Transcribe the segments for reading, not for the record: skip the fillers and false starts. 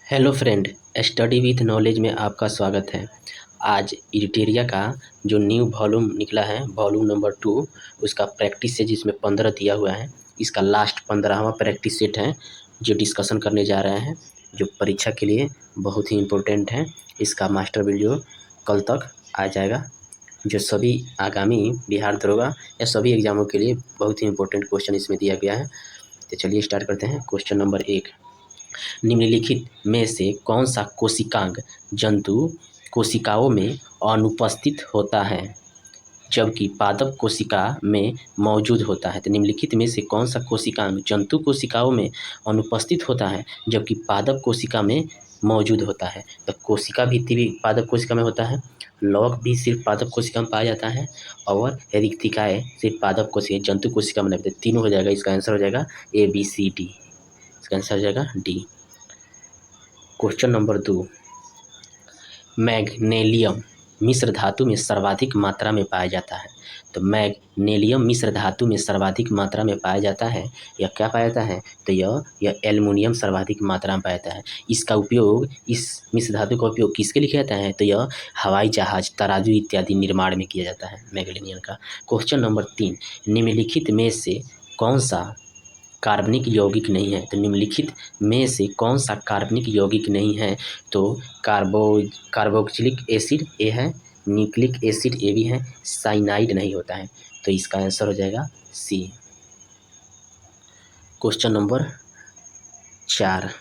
Hello friend, study with knowledge में आपका स्वागत है। आज इरिटेरिया का जो न्यू वॉल्यूम निकला है, वॉल्यूम नंबर 2, उसका प्रैक्टिस सेट जिसमें 15 दिया हुआ है। इसका लास्ट 15वां प्रैक्टिस सेट है जो डिस्कशन करने जा रहे हैं, जो परीक्षा के लिए बहुत ही इम्पोर्टेंट है। इसका मास्टर वीडियो कल तक आ जाएगा, जो सभी आगामी बिहार दरोगा या सभी एग्जामों के लिए बहुत ही इम्पोर्टेंट क्वेश्चन इसमें दिया गया है। तो चलिए स्टार्ट करते हैं। क्वेश्चन नंबर 1, निम्नलिखित में से कौन सा कोशिकांग जंतु कोशिकाओं में अनुपस्थित होता है जबकि पादप कोशिका में मौजूद होता है? तो निम्नलिखित में से कौन सा कोशिकांग जंतु कोशिकाओं में अनुपस्थित होता है जबकि पादप कोशिका में मौजूद होता है? तो कोशिका भित्ति भी पादप कोशिका में होता है, लौक भी सिर्फ पादप कोशिका में पाया जाता है, और रिक्तिकाएँ सिर्फ पादप कोशिका जंतु कोशिका में नहीं होते। तीनों हो जाएगा, इसका आंसर हो जाएगा ABCD। इसका आंसर हो जाएगा D। क्वेश्चन नंबर 2, मैग्नीशियम मिश्र धातु में सर्वाधिक मात्रा में पाया जाता है। तो मैग्नीशियम मिश्र धातु में सर्वाधिक मात्रा में पाया जाता है, यह क्या पाया जाता है? तो यह एल्युमिनियम सर्वाधिक मात्रा में पाया जाता है। इसका उपयोग, इस मिश्र धातु का उपयोग किसके लिए किया जाता है? तो यह हवाई जहाज, तराजू इत्यादि निर्माण में किया जाता है मैग्नीशियम का। क्वेश्चन नंबर 3, निम्नलिखित में से कौन सा कार्बनिक यौगिक नहीं है? तो निम्नलिखित में से कौन सा कार्बनिक यौगिक नहीं है? तो कार्बोक्सिलिक एसिड ए है, न्यूक्लिक एसिड ए भी है, साइनाइड नहीं होता है। तो इसका आंसर हो जाएगा C। Question number 4,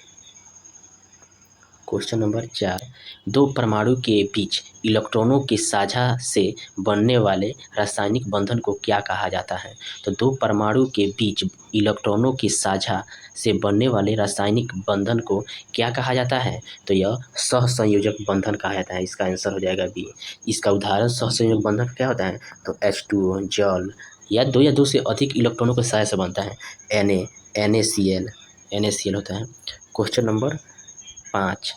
question number 4, दो परमाणु के बीच इलेक्ट्रॉनों के साझा से बनने वाले रासायनिक बंधन को क्या कहा जाता है? तो दो परमाणु के बीच इलेक्ट्रॉनों के साझा से बनने वाले रासायनिक बंधन को क्या कहा जाता है? तो यह सहसंयोजक बंधन कहा जाता है। इसका आंसर हो जाएगा B। इसका उदाहरण सहसंयोजक बंधन क्या होता है? तो H2O जल, या दो से अधिक इलेक्ट्रॉनों के साझा से बनता है। NaCl होता है। क्वेश्चन नंबर 5,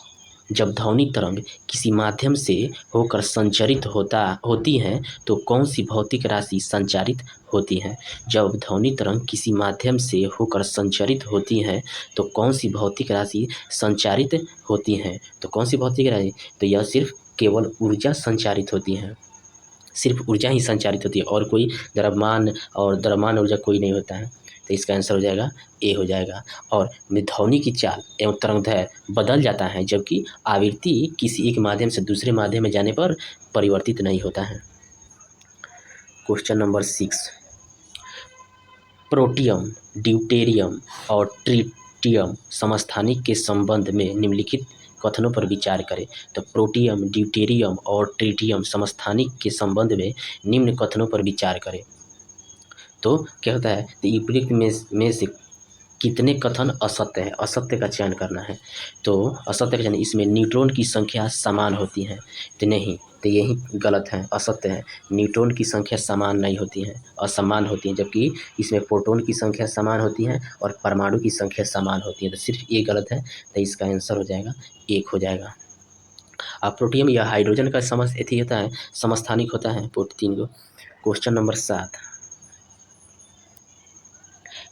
जब ध्वनि तरंग किसी माध्यम से होकर संचरित होती है तो कौन सी भौतिक राशि संचारित होती है? जब ध्वनि तरंग किसी माध्यम से होकर संचरित होती है तो कौन सी भौतिक राशि संचारित होती है? तो कौन सी भौतिक राशि? तो यह सिर्फ केवल ऊर्जा संचारित होती है, सिर्फ ऊर्जा ही संचारित होती है, और कोई द्रव्यमान ऊर्जा कोई नहीं होता है। तो इसका आंसर हो जाएगा A हो जाएगा। और ध्वनि की चाल एवं तरंगदैर्घ्य बदल जाता है जबकि आवृत्ति किसी एक माध्यम से दूसरे माध्यम में जाने पर परिवर्तित नहीं होता है। क्वेश्चन नंबर 6, प्रोटियम, ड्यूटेरियम और ट्रिटियम समस्थानिक के संबंध में निम्नलिखित कथनों पर विचार करें। तो प्रोटियम, ड्यूटेरियम और ट्रिटियम समस्थानिक के संबंध में निम्न कथनों पर विचार करें। तो क्या होता है? तो उपयुक्त में से कितने कथन असत्य है? असत्य का चयन करना है। तो असत्य का चयन, इसमें न्यूट्रॉन की संख्या समान होती है, तो नहीं, तो यही गलत है, असत्य है। न्यूट्रॉन की संख्या समान नहीं होती है, असमान होती है, जबकि इसमें प्रोटॉन की संख्या समान होती है और परमाणु की संख्या समान होती है। तो सिर्फ ये गलत है, तो इसका आंसर हो जाएगा 1 हो जाएगा। अब प्रोटियम या हाइड्रोजन का होता है, समस्थानिक होता है 3 को। क्वेश्चन नंबर 7,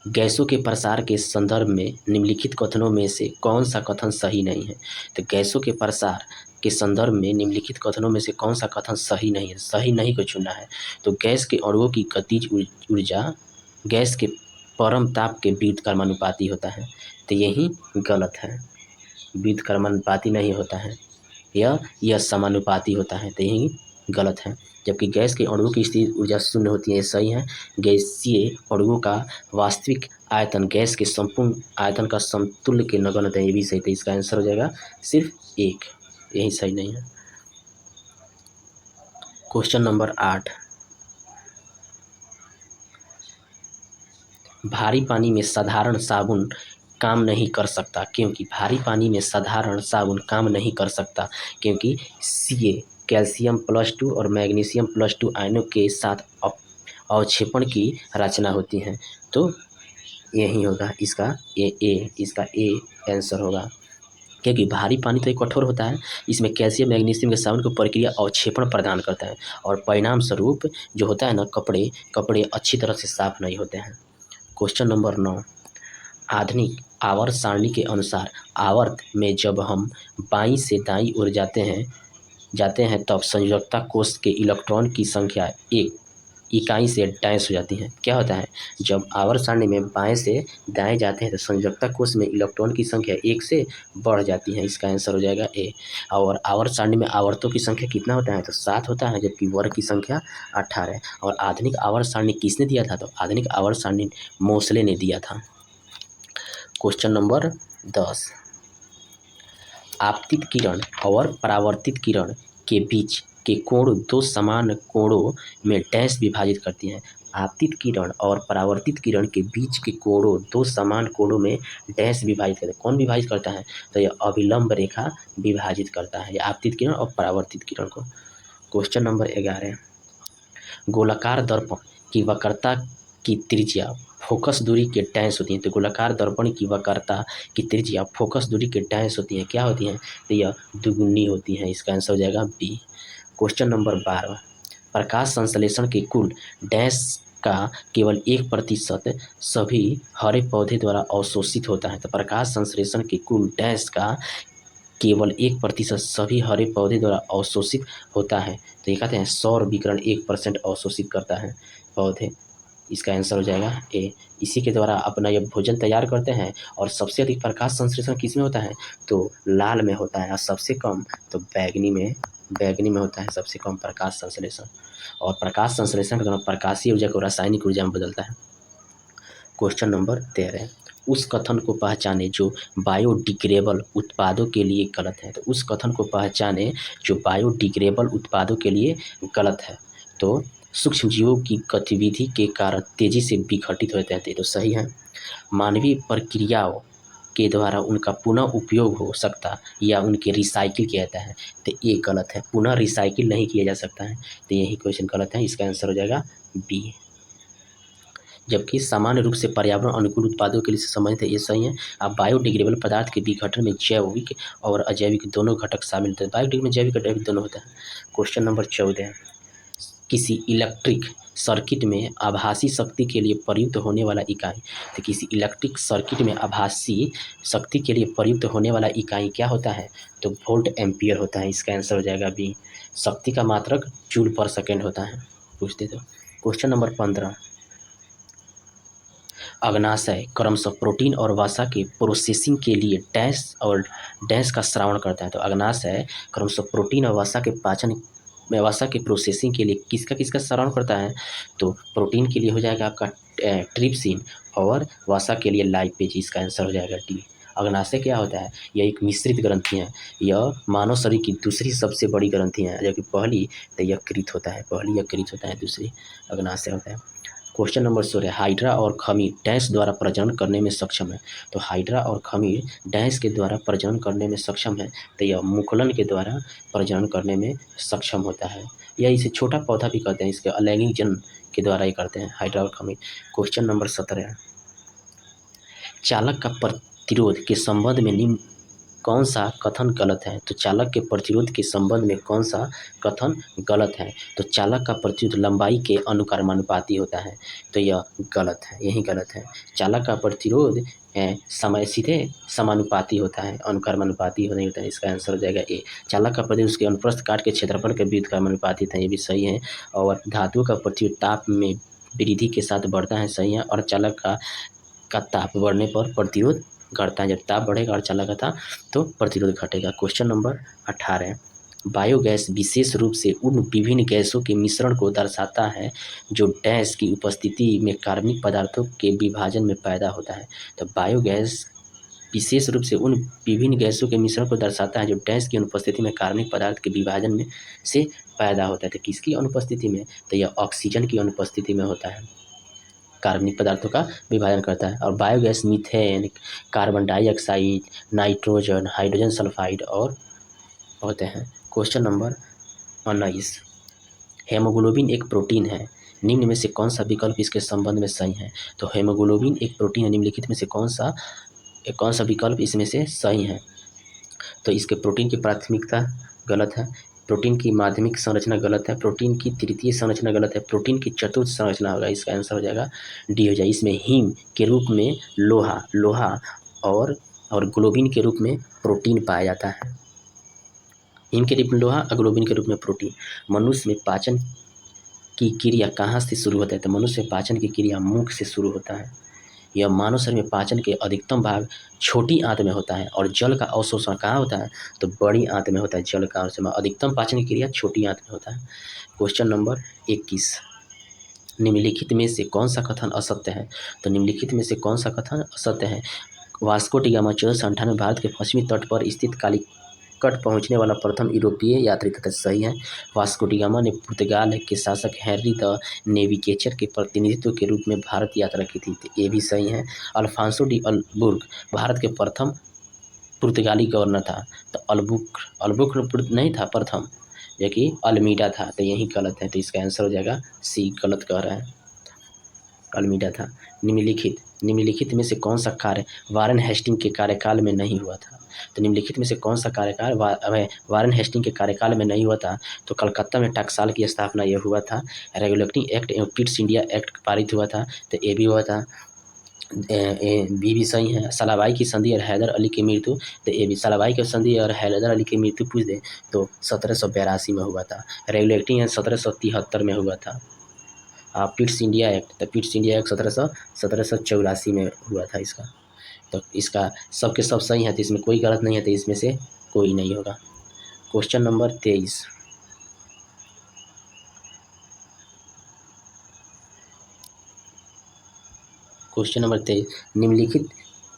गैसों के प्रसार के संदर्भ में निम्नलिखित कथनों में से कौन सा कथन सही नहीं है? तो गैसों के प्रसार के संदर्भ में निम्नलिखित कथनों में से कौन सा कथन सही नहीं है? सही नहीं को चुनना है। तो गैस के अणुओं की गतिज ऊर्जा गैस के परम ताप के विरुद्ध कर्मानुपाती होता है, तो यही गलत है। विरुद्ध कर्मानुपाती नहीं होता है, यह समानुपाती होता है, तो यही गलत है। जबकि गैस के अणुओं की स्थिर ऊर्जा शून्य होती है, सही है। गैसीय अणुओं का वास्तविक आयतन गैस के संपूर्ण आयतन का समतुल्य के नगण्य होता है, ये भी सही। तो इसका आंसर हो जाएगा सिर्फ 1, यही सही नहीं है। क्वेश्चन नंबर 8, भारी पानी में साधारण साबुन काम नहीं कर सकता क्योंकि भारी पानी में साधारण साबुन काम नहीं कर सकता क्योंकि Ca कैल्शियम +2 और मैग्नीशियम +2 आयनों के साथ अवक्षेपण की रचना होती है। तो यही होगा इसका इसका A आंसर होगा, क्योंकि भारी पानी तो एक कठोर होता है, इसमें कैल्शियम मैग्नीशियम के साबुन को प्रक्रिया अवक्षेपण प्रदान करता है, और परिणाम स्वरूप जो होता है ना, कपड़े अच्छी तरह से साफ नहीं होते हैं। क्वेश्चन नंबर 9, आधुनिक आवर्त सारणी के अनुसार आवर्त में जब हम बाईं से दाईं ओर जाते हैं तब संयोजकता कोष के इलेक्ट्रॉन की संख्या एक इकाई से डैश हो जाती है। क्या होता है, जब आवर्त सारणी में बाएं से दाएं जाते हैं तो संयोजकता कोष में इलेक्ट्रॉन की संख्या एक से बढ़ जाती है। इसका आंसर हो जाएगा ए। और आवर्त सारणी में आवर्तों की संख्या कितना होता है, तो 7 होता है, जबकि वर्ग की संख्या 18 है। और आधुनिक आवर्त सारणी किसने दिया था, तो आधुनिक आवर्त सारणी मोसले ने दिया था। क्वेश्चन नंबर 10, आपतित किरण और परावर्तित किरण के बीच के कोण दो समान कोणों में डैश विभाजित करती हैं। आपतित किरण और परावर्तित किरण के बीच के कोणों दो समान कोणों में डैश विभाजित करते हैं। कौन विभाजित करता है, तो यह अभिलंब रेखा विभाजित करता है, यह आपतित किरण और परावर्तित किरण को। क्वेश्चन नंबर 11, गोलाकार दर्पण की वक्रता की त्रिज्या फोकस दूरी के डैश होती है। तो गोलाकार दर्पण की वक्रता की त्रिज्या फोकस दूरी के डैश होती है, क्या होती है, तो यह दुगुनी होती है। इसका आंसर हो जाएगा बी। क्वेश्चन नंबर 12, प्रकाश संश्लेषण के कुल डैश का केवल 1% सभी हरे पौधे द्वारा अवशोषित होता है। तो प्रकाश संश्लेषण के कुल डैश का केवल 1% सभी हरे पौधे द्वारा अवशोषित होता है। तो ये कहते हैं सौर विकिरण 1% अवशोषित करता है पौधे। इसका आंसर हो जाएगा ए। इसी के द्वारा अपना ये भोजन तैयार करते हैं। और सबसे अधिक प्रकाश संश्लेषण किस में होता है, तो लाल में होता है, और सबसे कम तो बैगनी में होता है सबसे कम प्रकाश संश्लेषण। और प्रकाश संश्लेषण के दौरान प्रकाशीय ऊर्जा को रासायनिक ऊर्जा में बदलता है। क्वेश्चन नंबर 13, उस कथन को पहचाने जो बायोडिग्रेडेबल उत्पादों के लिए गलत है। तो उस कथन को पहचाने जो बायोडिग्रेडेबल उत्पादों के लिए गलत है। तो सूक्ष्मजीवों की गतिविधि के कारण तेजी से विघटित होते हैं, तो सही है। मानवीय प्रक्रियाओं के द्वारा उनका पुनः उपयोग हो सकता या उनके रिसाइकिल किया जाता है, तो ये गलत है, पुनः रिसाइकिल नहीं किया जा सकता है, तो यही क्वेश्चन गलत है। इसका आंसर हो जाएगा बी। जबकि सामान्य रूप से पर्यावरण अनुकूल उत्पादों के लिए संबंधित है, ये सही है। अब बायोडिग्रेडेबल पदार्थ के विघटन में जैविक और अजैविक दोनों घटक शामिल होते हैं। बायोडिग्रेडेबल में जैविक और अजैविक दोनों होता है। क्वेश्चन नंबर 14, किसी इलेक्ट्रिक सर्किट में आभासी शक्ति के लिए प्रयुक्त होने वाला इकाई। तो किसी इलेक्ट्रिक सर्किट में आभासी शक्ति के लिए प्रयुक्त होने वाला इकाई क्या होता है, तो वोल्ट एम्पियर होता है। इसका आंसर हो जाएगा बी। शक्ति का मात्रक जूल पर सेकेंड होता है, पूछते थे। क्वेश्चन नंबर 15, अग्नाशय क्रमशः प्रोटीन और वसा के प्रोसेसिंग के लिए डैश और डैश का श्रावण करता है। तो अग्नाशय क्रमशः प्रोटीन और वसा के पाचन में वसा के प्रोसेसिंग के लिए किसका श्रावण करता है, तो प्रोटीन के लिए हो जाएगा आपका ट्रिप्सिन और वसा के लिए लाइपेज। इसका आंसर हो जाएगा डी। अग्नाशय क्या होता है, यह एक मिश्रित ग्रंथि है। यह मानव शरीर की दूसरी सबसे बड़ी ग्रंथि है, जबकि पहली तो यकृत होता है, दूसरी अग्नाशय होता है। क्वेश्चन नंबर 16, हाइड्रा और खमीर डैश द्वारा प्रजनन करने में सक्षम है। तो हाइड्रा और खमीर डैश के द्वारा प्रजनन करने में सक्षम है, तो यह मुकुलन के द्वारा प्रजनन करने में सक्षम होता है, या इसे छोटा पौधा भी कहते हैं। इसके अलैंगिक जन्म के द्वारा ही करते हैं हाइड्रा और खमीर। क्वेश्चन नंबर 17, चालक का प्रतिरोध के संबंध में निम्न कौन सा कथन गलत है। तो चालक के प्रतिरोध के संबंध में कौन सा कथन गलत है, तो चालक का प्रतिरोध लंबाई के अनुक्रमानुपाती होता है, तो यह गलत है, यही गलत है। चालक का प्रतिरोध समय सीधे समानुपाती होता है, अनुक्रमानुपाती नहीं होता है। इसका आंसर हो जाएगा ए। चालक का प्रतिरोध उसके अनुप्रस्थ काट के क्षेत्रफल के व्युत्क्रमानुपाती है, ये भी सही है। और धातुओं का प्रतिरोध ताप में वृद्धि के साथ बढ़ता है, सही है। और चालक का ताप बढ़ने पर प्रतिरोध घटता है, जब ताप बढ़ेगा और चालक का तो प्रतिरोध घटेगा। क्वेश्चन नंबर 18, बायोगैस विशेष रूप से उन विभिन्न गैसों के मिश्रण को दर्शाता है जो डैश की उपस्थिति में कार्बनिक पदार्थों के विभाजन में पैदा होता है। तो बायोगैस विशेष रूप से उन विभिन्न गैसों के मिश्रण को दर्शाता है जो डैश की अनुपस्थिति में कार्बनिक पदार्थ के विभाजन में से पैदा होता है। तो किसकी अनुपस्थिति में, तो यह ऑक्सीजन की अनुपस्थिति में होता है, कार्बनिक पदार्थों का विभाजन करता है। और biogas methane, carbon dioxide, nitrogen, hydrogen sulphide और होते हैं। क्वेश्चन नंबर 19, हेमोग्लोबिन एक प्रोटीन है, निम्न में से कौन सा विकल्प इसके संबंध में सही है। तो हेमोग्लोबिन एक प्रोटीन है, निम्नलिखित में से कौन सा विकल्प इसमें से सही है। तो इसके प्रोटीन की प्राथमिकता गलत है, प्रोटीन की माध्यमिक संरचना गलत है, प्रोटीन की तृतीय संरचना गलत है, प्रोटीन की चतुर्थ संरचना होगा। इसका आंसर हो जाएगा डी हो जाएगा। इसमें हीम के रूप में लोहा और ग्लोबिन के रूप में प्रोटीन पाया जाता है। हिम के रूप में लोहा और ग्लोबिन के रूप में प्रोटीन। मनुष्य में पाचन की क्रिया कहाँ से शुरू होता है? तो मनुष्य में पाचन की क्रिया मुख से शुरू होता है। यह मानव शरीर में पाचन के अधिकतम भाग छोटी आंत में होता है और जल का अवशोषण कहाँ होता है? तो बड़ी आंत में होता है। जल का अवशोषण अधिकतम पाचन की क्रिया छोटी आंत में होता है। क्वेश्चन नंबर 21, निम्नलिखित में से कौन सा कथन असत्य है? तो निम्नलिखित में से कौन सा कथन असत्य है? वास्को डी गामा 1498 भारत के पश्चिमी तट पर स्थित कालीकट पहुंचने वाला प्रथम यूरोपीय यात्री तथा सही है। वास्को डी गामा ने पुर्तगाल के शासक हैरी द नेविगेटर के प्रतिनिधित्व के रूप में भारत यात्रा की थी, तो ये भी सही है। अल्फांसो डी अल्बुर्क भारत के प्रथम पुर्तगाली गवर्नर था, तो अल्बुर्क नहीं था प्रथम, जो कि अल्मीडा था, तो यही गलत है। तो इसका आंसर हो जाएगा सी, गलत कह रहा है, अल्मीडा था। निम्नलिखित में से कौन सा कार्य वारेन हेस्टिंग के कार्यकाल में नहीं हुआ था? तो निम्नलिखित में से कौन सा कार्यकाल वारेन हेस्टिंग के कार्यकाल में नहीं हुआ था? तो कलकत्ता में टकसाल की स्थापना यह हुआ था। रेगुलेटिंग एक्ट एवं पिट्स इंडिया एक्ट पारित हुआ था, तो ये भी हुआ था। बी भी सही है। सलाबाई की संधि और हैदर अली की मृत्यु, तो ये भी सलाबाई की संधि और हैदर अली की मृत्यु पूछ दे तो 1782 में हुआ था। रेगुलेटिंग एक्ट 1773 में हुआ था। पिट्स इंडिया एक्ट, तो पिट्स इंडिया एक्ट 1784 में हुआ था इसका। तो इसका सबके सब सही है, तो इसमें कोई गलत नहीं है, तो इसमें से कोई नहीं होगा। क्वेश्चन नंबर 23, निम्नलिखित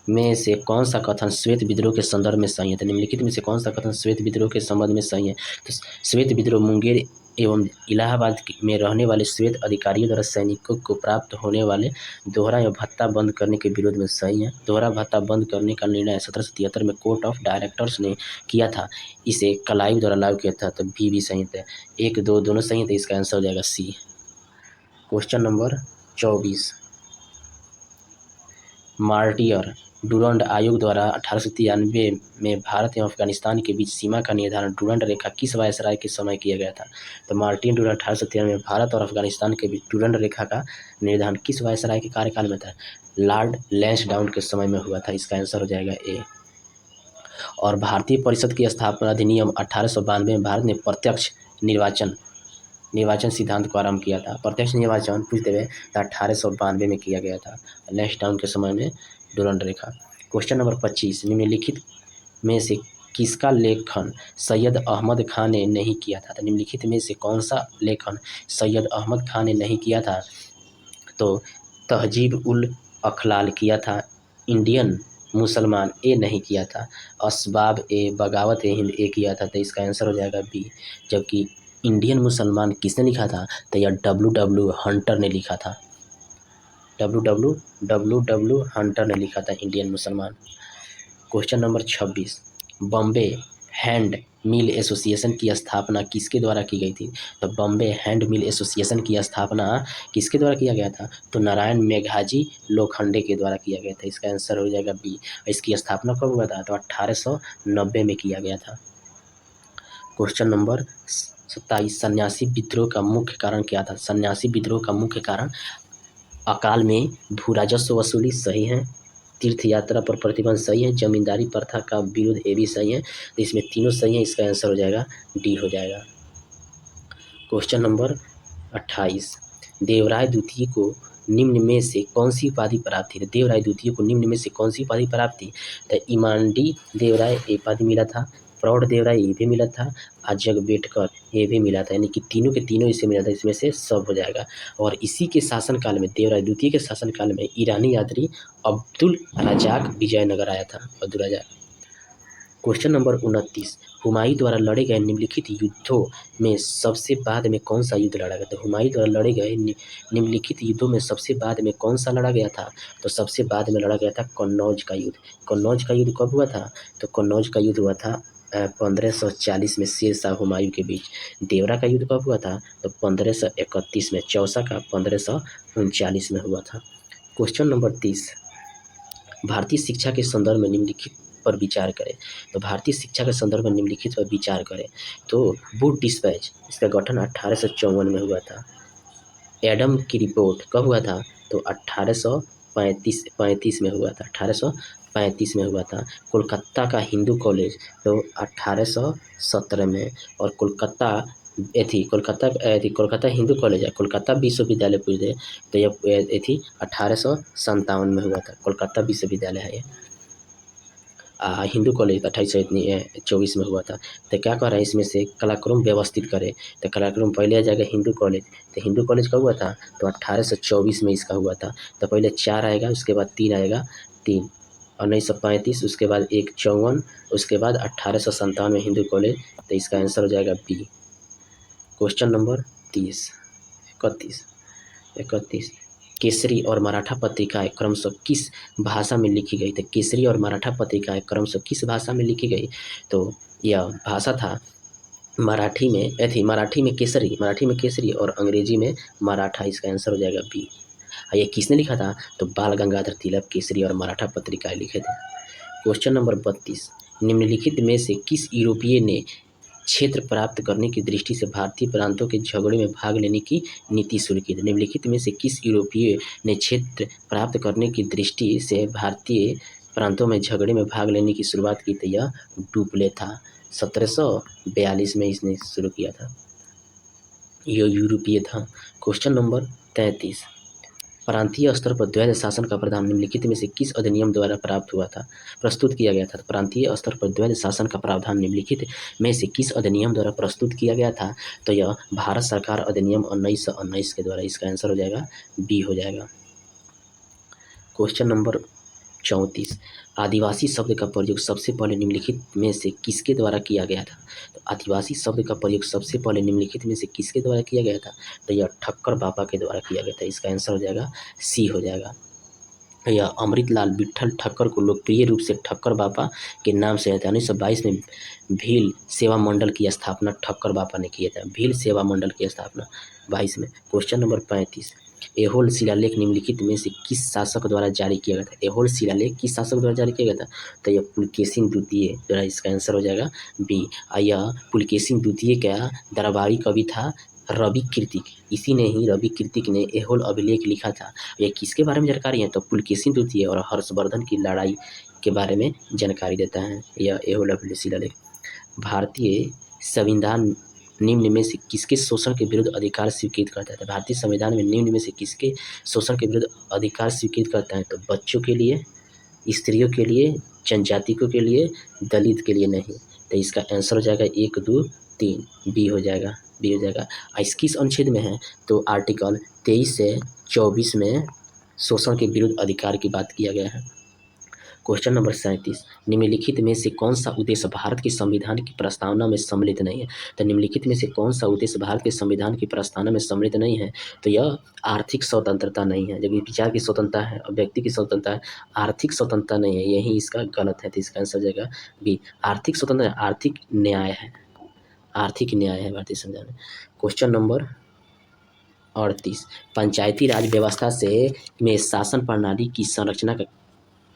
में से कौन सा कथन श्वेत विद्रोह के संदर्भ में सही है? तो निम्नलिखित में से कौन सा कथन श्वेत विद्रोह के संबंध में सही है? तो श्वेत विद्रोह मुंगेर एवं इलाहाबाद में रहने वाले श्वेत अधिकारियों द्वारा सैनिकों को प्राप्त होने वाले दोहरा या भत्ता बंद करने के विरोध में सही है। दोहरा भत्ता बंद करने का निर्णय 1773 में कोर्ट ऑफ डायरेक्टर्स ने किया था। इसे क्लाइव द्वारा लागू किया था, तो भी सही था। 1, 2 दोनों सही है, तो इसका आंसर हो जाएगा C. Question number 24, martyr Durand आयोग द्वारा 1893 में भारत एवं अफगानिस्तान के बीच सीमा का निर्धारण डुरंड रेखा किस वायसराय के समय किया गया था? तो मार्टिन डुरंड 1893 में भारत और अफगानिस्तान के बीच डुरंड रेखा का निर्धारण किस वायसराय के कार्यकाल में था? लॉर्ड लैंसडाउन के समय में हुआ था। इसका आंसर हो जाएगा ए। और भारतीय परिषद की स्थापना अधिनियम 1892 में भारत ने प्रत्यक्ष निर्वाचन सिद्धांत को आरंभ किया था। प्रत्यक्ष निर्वाचन पूछते हुए 1892 में किया गया था, लैंसडाउन के समय में डुरंड रेखा। क्वेश्चन नंबर 25, निम्नलिखित में से किसका लेखन सैयद अहमद खान ने नहीं किया था? तो निम्नलिखित में से कौन सा लेखन सैयद अहमद खान ने नहीं किया था? तो तहजीब उल अखलाल किया था। इंडियन मुसलमान ए नहीं किया था। असबाब ए बगावत ए हिंद ए किया था, तो इसका आंसर हो जाएगा बी। जबकि इंडियन मुसलमान किसने लिखा था? तो यह W हंटर ने लिखा था। W हंटर ने लिखा था इंडियन मुसलमान। Question number 26, Bombay hand mill association की स्थापना किसके द्वारा की गई थी? तो बॉम्बे हैंड मिल एसोसिएशन की स्थापना किसके द्वारा किया गया था? तो नारायण मेघाजी लोखंडे के द्वारा किया गया था। इसका आंसर हो जाएगा बी। इसकी स्थापना कब हुआ था? तो 1890 में किया गया था। क्वेश्चन नंबर 27, सन्यासी विद्रोह का मुख्य कारण क्या था? सन्यासी विद्रोह का मुख्य कारण अकाल में भू राजस्व वसूली, सही है। तीर्थ यात्रा पर प्रतिबंध, सही है। जमींदारी प्रथा का विरोध, ये भी सही है। तो इसमें तीनों सही है, इसका आंसर हो जाएगा डी हो जाएगा। क्वेश्चन नंबर 28, देवराय द्वितीय को निम्न में से कौन सी उपाधि प्राप्त थी? देवराय द्वितीय को निम्न में से कौन सी उपाधि प्राप्त थी? तो इमांडी देवराय ये उपाधि मिला था, प्रौढ़ देवराय ये भी मिला था, और जगबेटकर ये भी मिला था, यानी कि तीनों के तीनों इसे मिला था। इसमें से सब हो जाएगा। और इसी के शासनकाल में, देवराय द्वितीय के शासनकाल में ईरानी यात्री अब्दुल रजाक विजयनगर आया था। अब्दुल रजाक। क्वेश्चन नंबर 29, हुमायूं द्वारा लड़े गए निम्नलिखित युद्धों में सबसे बाद में कौन सा युद्ध लड़ा गया? तो हुमायूं द्वारा लड़े गए निम्नलिखित युद्धों में सबसे बाद में कौन सा लड़ा गया था? तो सबसे बाद में लड़ा गया था कन्नौज का युद्ध। कन्नौज का युद्ध कब हुआ था? तो कन्नौज का युद्ध हुआ था 1540 में शेर शाह हुमायूं के बीच। देवरा का युद्ध कब हुआ था? तो 1531 में। चौसा का 1539 में हुआ था। क्वेश्चन नंबर 30, भारतीय शिक्षा के संदर्भ में निम्नलिखित पर विचार करें। तो भारतीय शिक्षा के संदर्भ में निम्नलिखित पर विचार करें। तो वुड डिस्पैच, इसका गठन 1854 में हुआ था। एडम की रिपोर्ट कब हुआ था? तो 1835 में हुआ था, 1835 1935 में हुआ था। कोलकाता का हिंदू कॉलेज तो 1817 में, और कोलकाता हिंदू कॉलेज है, कोलकाता विश्वविद्यालय पूछे तो ये थी 1857 में हुआ था। कोलकाता विश्वविद्यालय है ये। हिंदू कॉलेज 2824 में हुआ था। तो क्या कह रहा है इसमें से कलाक्रम व्यवस्थित करें, तो कलाक्रम पहले आ जाएगा हिंदू कॉलेज। तो हिंदू कॉलेज का हुआ था तो 1824 में इसका हुआ था। तो पहले 4 आएगा, उसके बाद 3 आएगा, 3 1935, उसके बाद 1 54, उसके बाद 1857 में हिंदू कॉलेज। तो इसका आंसर हो जाएगा बी। Question number 31। केसरी और मराठा पत्रिकाएं क्रमशः किस भाषा में लिखी गई? तो केसरी और मराठा पत्रिकाएं क्रमशः किस भाषा में लिखी गई? तो यह भाषा था मराठी में केसरी और अंग्रेजी में मराठा। इसका आंसर हो जाएगा बी। ये किसने लिखा था? तो बाल गंगाधर तिलक केसरी और मराठा पत्रिकाएं लिखे थे। Question number 32। निम्नलिखित में से किस यूरोपीय ने क्षेत्र प्राप्त करने की दृष्टि से भारतीय प्रांतों के झगड़े में भाग लेने की नीति शुरू की? निम्नलिखित में से किस यूरोपीय ने क्षेत्र प्राप्त करने की दृष्टि से भारतीय प्रांतों में झगड़े में भाग लेने की शुरुआत की? तो यह डुप्ले था। 1742 में इसने शुरू किया था, यह यूरोपीय था। Question number 33। प्रांतीय स्तर पर द्वैध शासन का प्रावधान निम्नलिखित में से किस अधिनियम द्वारा प्रस्तुत किया गया था? प्रांतीय स्तर पर द्वैध शासन का प्रावधान निम्नलिखित में से किस अधिनियम द्वारा प्रस्तुत किया गया था? तो यह भारत सरकार अधिनियम 1919 के द्वारा। इसका आंसर हो जाएगा बी हो जाएगा। Question number 34। आदिवासी शब्द का प्रयोग सबसे पहले निम्नलिखित में से किसके द्वारा किया गया था? तो आदिवासी शब्द का प्रयोग सबसे पहले निम्नलिखित में से किसके द्वारा किया गया था? तो यह ठक्कर बापा के द्वारा किया गया था। इसका आंसर हो जाएगा सी हो जाएगा। यह अमृतलाल विट्ठल ठक्कर को लोकप्रिय रूप से ठक्कर बापा के नाम से 1922 में भील सेवा मंडल की स्थापना ठक्कर बापा ने किया था। भील सेवा मंडल की स्थापना 22 में। Question number 35। ऐहोल शिलालेख निम्नलिखित में से किस शासक द्वारा जारी किया गया था? ऐहोल शिलालेख किस शासक द्वारा जारी किया गया था? तो यह पुलकेशिन द्वितीय द्वारा। इसका आंसर हो जाएगा बी। यह पुलकेशिन द्वितीय का दरबारी कवि था रवि कीर्तिक। इसी ने ही रवि कीर्तिक ने ऐहोल अभिलेख लिखा था। यह किसके बारे में जानकारी है? तो पुलकेशिन द्वितीय और हर्षवर्धन की लड़ाई के बारे में जानकारी देता है यह ऐहोल अभिलेख शिलालेख। भारतीय संविधान निम्न में से किसके शोषण के विरुद्ध अधिकार स्वीकृत करता है? तो भारतीय संविधान में निम्न में से किसके शोषण के विरुद्ध अधिकार स्वीकृत करता है? तो बच्चों के लिए, स्त्रियों के लिए, जनजातियों के लिए, दलित के लिए नहीं। तो इसका आंसर हो जाएगा 1 2 3 बी हो जाएगा। इस किस अनुच्छेद में है? तो आर्टिकल 23 से 24 में शोषण के विरुद्ध अधिकार की बात किया गया है। Question number 37। निम्नलिखित में से कौन सा उद्देश्य भारत के संविधान की प्रस्तावना में सम्मिलित नहीं है? तो निम्नलिखित में से कौन सा उद्देश्य भारत के संविधान की प्रस्तावना में सम्मिलित नहीं है? तो यह आर्थिक स्वतंत्रता नहीं है। जब विचार की स्वतंत्रता है और व्यक्ति की स्वतंत्रता है, आर्थिक स्वतंत्रता नहीं है, यही इसका गलत है। तो इसका आंसर हो जाएगा बी। आर्थिक स्वतंत्रता, आर्थिक न्याय है भारतीय संविधान में। Question number 38। पंचायती राज व्यवस्था में शासन प्रणाली की संरचना का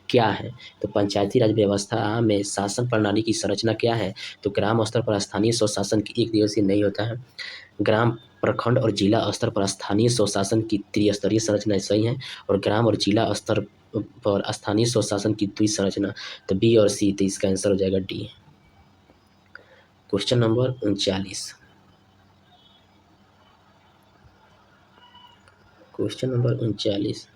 क्या है? तो पंचायती राज व्यवस्था में शासन प्रणाली की संरचना क्या है? तो ग्राम स्तर पर स्थानीय स्वशासन की एक दिवसीय नहीं होता है। ग्राम, प्रखंड और जिला स्तर पर स्थानीय स्वशासन की त्रिस्तरीय संरचना सही है, और ग्राम और जिला स्तर पर स्थानीय स्वशासन की द्विसंरचना। तो बी और सी। तो इसका आंसर हो जाएगा डी। Question number 39।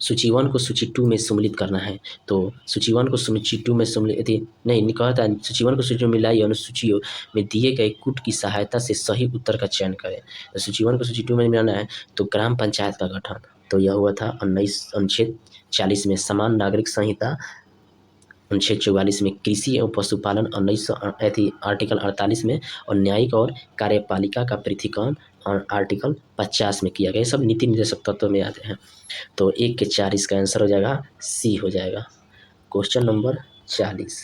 सूची 1 को सूची 2 में सम्मिलित करना है। तो सूची 1 को सूची 2 में सम्मिलित नहीं कहता है। सूची 1 को सूची 2 में मिलाई अनुसूचियों में दिए गए कूट की सहायता से सही उत्तर का चयन करें। तो सूची 1 को सूची 2 में मिलाना है। तो ग्राम पंचायत का गठन, तो यह हुआ था अनुच्छेद 40 में। समान नागरिक संहिता अनुच्छेद 44 में। कृषि एवं पशुपालन आर्टिकल 48 में। और न्यायिक और कार्यपालिका का पृथकीकरण और आर्टिकल 50 में किया गया। ये सब नीति निर्देशक तत्व में आते हैं। तो 1 के 4 इसका आंसर हो जाएगा सी हो जाएगा। Question number 40।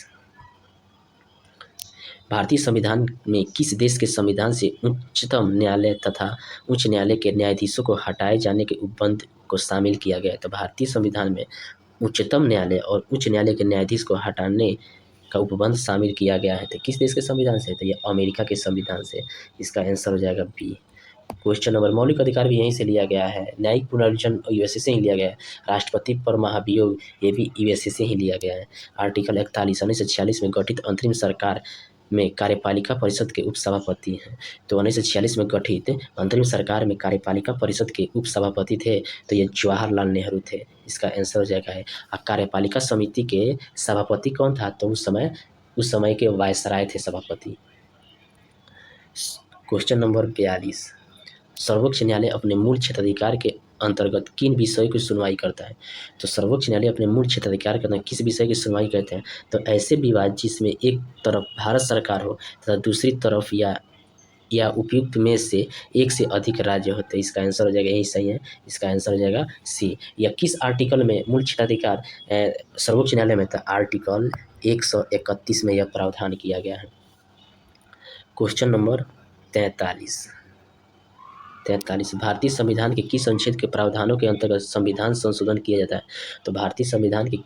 भारतीय संविधान में किस देश के संविधान से उच्चतम न्यायालय तथा उच्च न्यायालय के न्यायाधीशों को हटाए जाने के उपबंध को शामिल किया गया है? तो भारतीय संविधान में उच्चतम न्यायालय और उच्च न्यायालय के न्यायाधीश को हटाने का उपबंध शामिल किया गया है। तो किस देश के संविधान से? तो ये अमेरिका के संविधान से। इसका आंसर हो जाएगा बी। क्वेश्चन नंबर, मौलिक अधिकार भी यहीं से लिया गया है। न्यायिक पुनर्विचार यूएसए से ही लिया गया है। राष्ट्रपति पर महाभियोग ये भी यूएसए से ही लिया गया है। आर्टिकल 41 1946 में गठित अंतरिम सरकार में कार्यपालिका परिषद के उपसभापति हैं। तो 1946 में गठित अंतरिम सरकार में कार्यपालिका परिषद के उपसभापति थे तो ये जवाहरलाल नेहरू थे। इसका आंसर हो जाएगा है। कार्यपालिका समिति के सभापति कौन था? तो उस समय के वायसराय थे सभापति। क्वेश्चन नंबर 42, सर्वोच्च न्यायालय अपने मूल क्षेत्राधिकार के अंतर्गत किन विषयों की सुनवाई करता है? तो सर्वोच्च न्यायालय अपने मूल क्षेत्राधिकार के अंतर्गत किस विषय की सुनवाई करते हैं? तो ऐसे विवाद जिसमें एक तरफ भारत सरकार हो तथा दूसरी तरफ या उपयुक्त में से एक से अधिक राज्य होते हैं। इसका आंसर हो जाएगा, यही सही है। इसका आंसर हो जाएगा सी। या किस आर्टिकल में मूल क्षेत्राधिकार सर्वोच्च न्यायालय में था? आर्टिकल 131 में यह प्रावधान किया गया है। क्वेश्चन नंबर 43, भारतीय संविधान के किस अनुच्छेद के प्रावधानों के अंतर्गत संविधान संशोधन किया जाता है? तो भारतीय संविधान के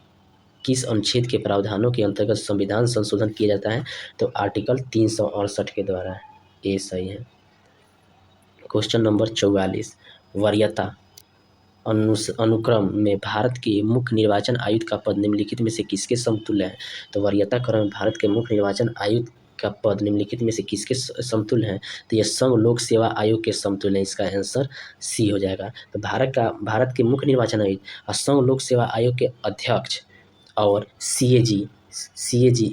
किस अनुच्छेद के प्रावधानों के अंतर्गत संविधान संशोधन किया जाता है? तो आर्टिकल 368 के द्वारा। ये सही है। क्वेश्चन नंबर 44, वरीयता अनुक्रम में भारत के मुख्य निर्वाचन आयुक्त का पद निम्नलिखित में से किसके समतुल्य है? तो वरीयता क्रम में भारत के मुख्य निर्वाचन आयुक्त का पद निम्नलिखित में से किसके समतुल्य है? तो यह संघ लोक सेवा आयोग के समतुल्य है। इसका आंसर सी हो जाएगा। तो भारत के मुख्य निर्वाचन आयुक्त और संघ लोक सेवा आयोग के अध्यक्ष और सीएजी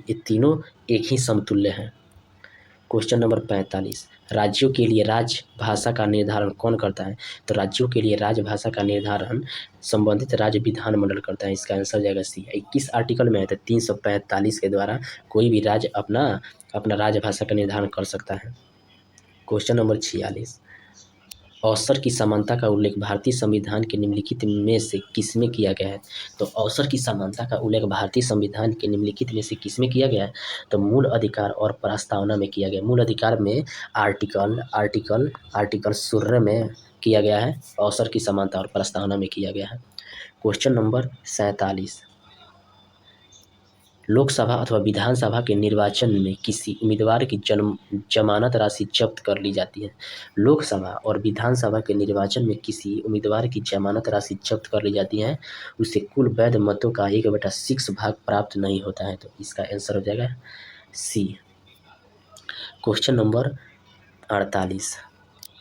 ये तीनों एक ही समतुल्य हैं। क्वेश्चन नंबर 45, राज्यों के लिए राजभाषा का निर्धारण कौन करता है? तो राज्यों के लिए राजभाषा का निर्धारण संबंधित राज्य विधानमंडल करता है। इसका आंसर हो जाएगा सी। 21 आर्टिकल में है तो 345 के द्वारा कोई भी राज्य अपना राजभाषा का निर्धारण कर सकता है। क्वेश्चन नंबर 46, अवसर की समानता का उल्लेख भारतीय संविधान के निम्नलिखित में से किसमें किया गया है? तो अवसर की समानता का उल्लेख भारतीय संविधान के निम्नलिखित में से किसमें किया गया है? तो मूल अधिकार और प्रस्तावना में किया गया। मूल अधिकार में आर्टिकल 16 में किया गया है। अवसर की समानता और प्रस्तावना में किया गया है। क्वेश्चन नंबर 47, लोकसभा अथवा विधानसभा के निर्वाचन में किसी उम्मीदवार की जमानत राशि जब्त कर ली जाती है। लोकसभा और विधानसभा के निर्वाचन में किसी उम्मीदवार की जमानत राशि जब्त कर ली जाती है, उसे कुल वैध मतों का 1/6 भाग प्राप्त नहीं होता है। तो इसका आंसर हो जाएगा सी। क्वेश्चन नंबर 48,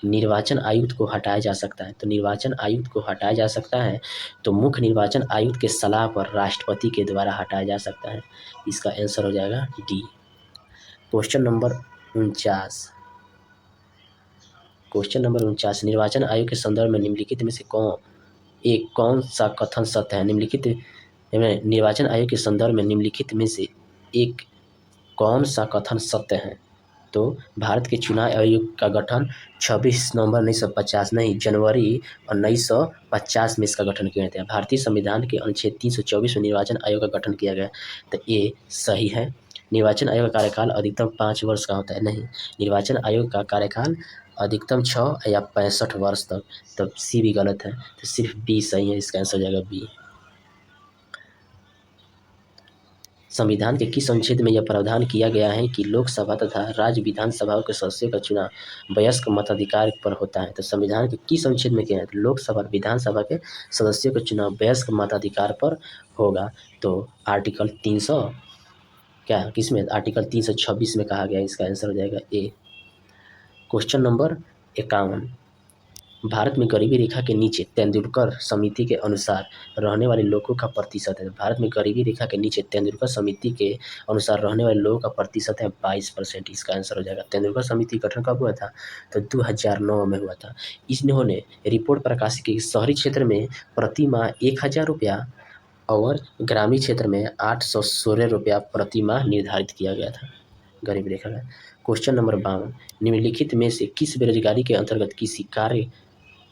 निर्वाचन आयुक्त को हटाया जा सकता है। तो निर्वाचन आयुक्त को हटाया जा सकता है तो मुख्य निर्वाचन आयुक्त के सलाह पर राष्ट्रपति के द्वारा हटाया जा सकता है। इसका आंसर हो जाएगा डी। क्वेश्चन नंबर 49, निर्वाचन आयोग के संदर्भ में निम्नलिखित में से कौन सा कथन सत्य है? निर्वाचन आयोग के संदर्भ में निम्नलिखित में से एक कौन सा कथन सत्य है? तो भारत के चुनाव आयोग का गठन 26 नवंबर 1950 नहीं जनवरी 1950 में इसका गठन किया गया था। भारतीय संविधान के अनुच्छेद 324 में निर्वाचन आयोग का गठन किया गया। तो ये सही है। निर्वाचन आयोग का कार्यकाल अधिकतम 5 वर्ष का होता है। नहीं, निर्वाचन आयोग का कार्यकाल अधिकतम 6 या 65 वर्ष तक। तब सी भी गलत है, तो सिर्फ बी सही है। इसका आंसर हो जाएगा बी। संविधान के किस अनुच्छेद में यह प्रावधान किया गया है कि लोकसभा तथा राज्य विधानसभाओं के सदस्यों का चुनाव वयस्क मताधिकार पर होता है? तो संविधान के किस अनुच्छेद में किया है? तो लोकसभा विधानसभा के सदस्यों का चुनाव वयस्क मताधिकार पर होगा। तो आर्टिकल 300 किसमें? आर्टिकल 326 में कहा गया। इसका आंसर हो जाएगा ए। क्वेश्चन नंबर 51, भारत में गरीबी रेखा के नीचे तेंदुलकर समिति के अनुसार रहने वाले लोगों का प्रतिशत है। भारत में गरीबी रेखा के नीचे तेंदुलकर समिति के अनुसार रहने वाले लोगों का प्रतिशत है 22%। इसका आंसर हो जाएगा। तेंदुलकर समिति गठन कब हुआ था? तो 2009 में हुआ था। इन्होंने रिपोर्ट प्रकाशित की शहरी क्षेत्र में प्रति माह 1000 रुपया और ग्रामीण क्षेत्र में 816 रुपया प्रति माह निर्धारित किया गया था गरीब रेखा का। क्वेश्चन नंबर 52, निम्नलिखित में से किस बेरोजगारी के अंतर्गत किसी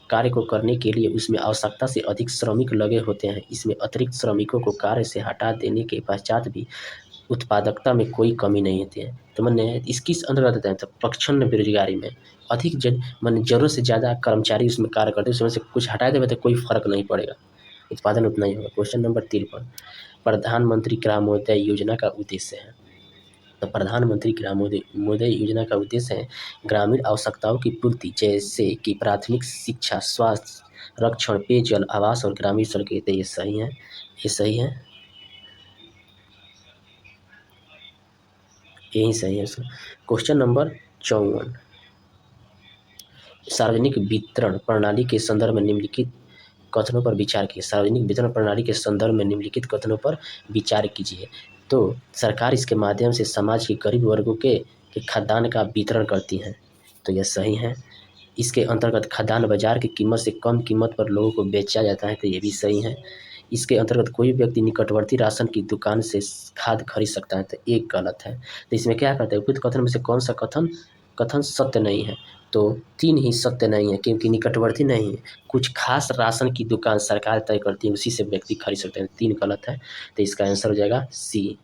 कार्य को करने के लिए उसमें आवश्यकता से अधिक श्रमिक लगे होते हैं? इसमें अतिरिक्त श्रमिकों को कार्य से हटा देने के पश्चात भी उत्पादकता में कोई कमी नहीं होती है। तो मैंने किस अंतर्गत आता है? तो प्रच्छन्न बेरोजगारी में अधिक जरूरत से ज़्यादा कर्मचारी उसमें कार्य करते हैं, उसमें से कुछ हटा देवे तो कोई फर्क नहीं पड़ेगा, उत्पादन उतना ही होगा। क्वेश्चन नंबर 53, प्रधानमंत्री ग्रामोदय योजना का उद्देश्य है। तो प्रधानमंत्री ग्रामोदय योजना का उद्देश्य है ग्रामीण आवश्यकताओं की पूर्ति, जैसे कि प्राथमिक शिक्षा, स्वास्थ्य, रक्षण, पेयजल, आवास और ग्रामीण सड़कें। तो ये सही है, ये सही है, यही सही है इसका। क्वेश्चन नंबर 54, सार्वजनिक वितरण प्रणाली के संदर्भ में निम्नलिखित कथनों पर विचार कीजिए। सार्वजनिक वितरण प्रणाली के संदर्भ में निम्नलिखित कथनों पर विचार कीजिए। तो सरकार इसके माध्यम से समाज के गरीब वर्गों के खाद्यान्न का वितरण करती है, तो यह सही है। इसके अंतर्गत खाद्यान्न बाजार की कीमत से कम कीमत पर लोगों को बेचा जाता है, तो ये भी सही है। इसके अंतर्गत कोई व्यक्ति निकटवर्ती राशन की दुकान से खाद्य खरीद सकता है, तो एक गलत है। तो इसमें क्या करते हैं, उपयुक्त कथन में से कौन सा कथन कथन सत्य नहीं है? तो 3 ही सत्य नहीं है, क्योंकि निकटवर्ती नहीं है। कुछ खास राशन की दुकान सरकार तय करती है, उसी से व्यक्ति खरीद सकते हैं, 3 गलत है। तो इसका आंसर हो जाएगा सी।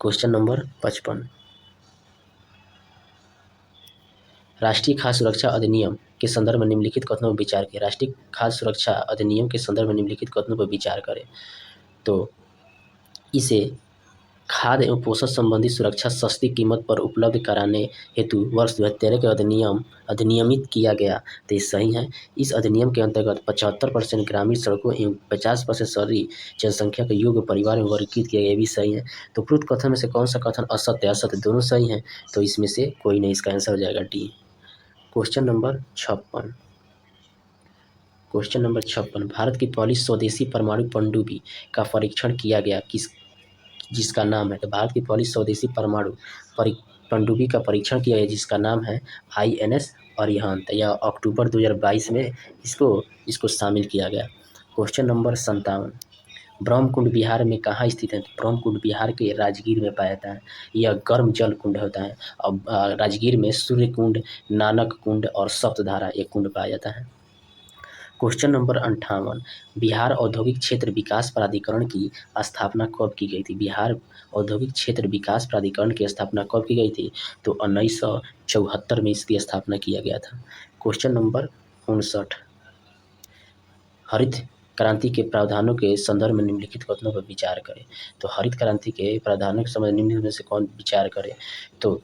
क्वेश्चन नंबर 55, राष्ट्रीय खाद्य सुरक्षा अधिनियम के संदर्भ में निम्नलिखित कथनों पर विचार करें। राष्ट्रीय खाद्य सुरक्षा अधिनियम के संदर्भ में निम्नलिखित कथनों पर विचार करें। तो इसे खाद्य एवं पोषण संबंधी सुरक्षा सस्ती कीमत पर उपलब्ध कराने हेतु वर्ष 2013 के अधिनियमित किया गया, तो ये सही है। इस अधिनियम के अंतर्गत 75% ग्रामीण सड़कों एवं 50% शहरी जनसंख्या के योग्य परिवार में वर्गीकृत किया गया, ये भी सही है। तो उपरोक्त कथन में से कौन सा कथन असत्य है? असत्य दोनों सही हैं, तो इसमें से कोई नहीं, इसका आंसर हो जाएगा D. Question number 56, question number 56, Bharat की पहली स्वदेशी परमाणु पनडुब्बी का परीक्षण किया गया जिसका नाम है, तो भारत की पहली स्वदेशी परमाणु पनडुब्बी का परीक्षण किया गया जिसका नाम है INS अरिहंत, या अक्टूबर 2022 में इसको शामिल किया गया। क्वेश्चन नंबर 57, ब्रह्मकुंड बिहार में कहाँ स्थित है? तो ब्रह्मकुंड बिहार के राजगीर में पाया जाता है। यह गर्म जल कुंड होता है। अब राजगीर में सूर्य कुंड, नानक कुंड और सप्तधारा ये कुंड पाया जाता है। क्वेश्चन नंबर 58, बिहार औद्योगिक क्षेत्र विकास प्राधिकरण की स्थापना कब की गई थी? बिहार औद्योगिक क्षेत्र विकास प्राधिकरण की स्थापना कब की गई थी? तो 1974 में इसकी स्थापना किया गया था। क्वेश्चन नंबर 59, हरित क्रांति के प्रावधानों के संदर्भ में निम्नलिखित कथनों पर विचार करें। तो हरित क्रांति के प्रावधानों के संबंध निम्नलिखित में से कौन विचार करे? तो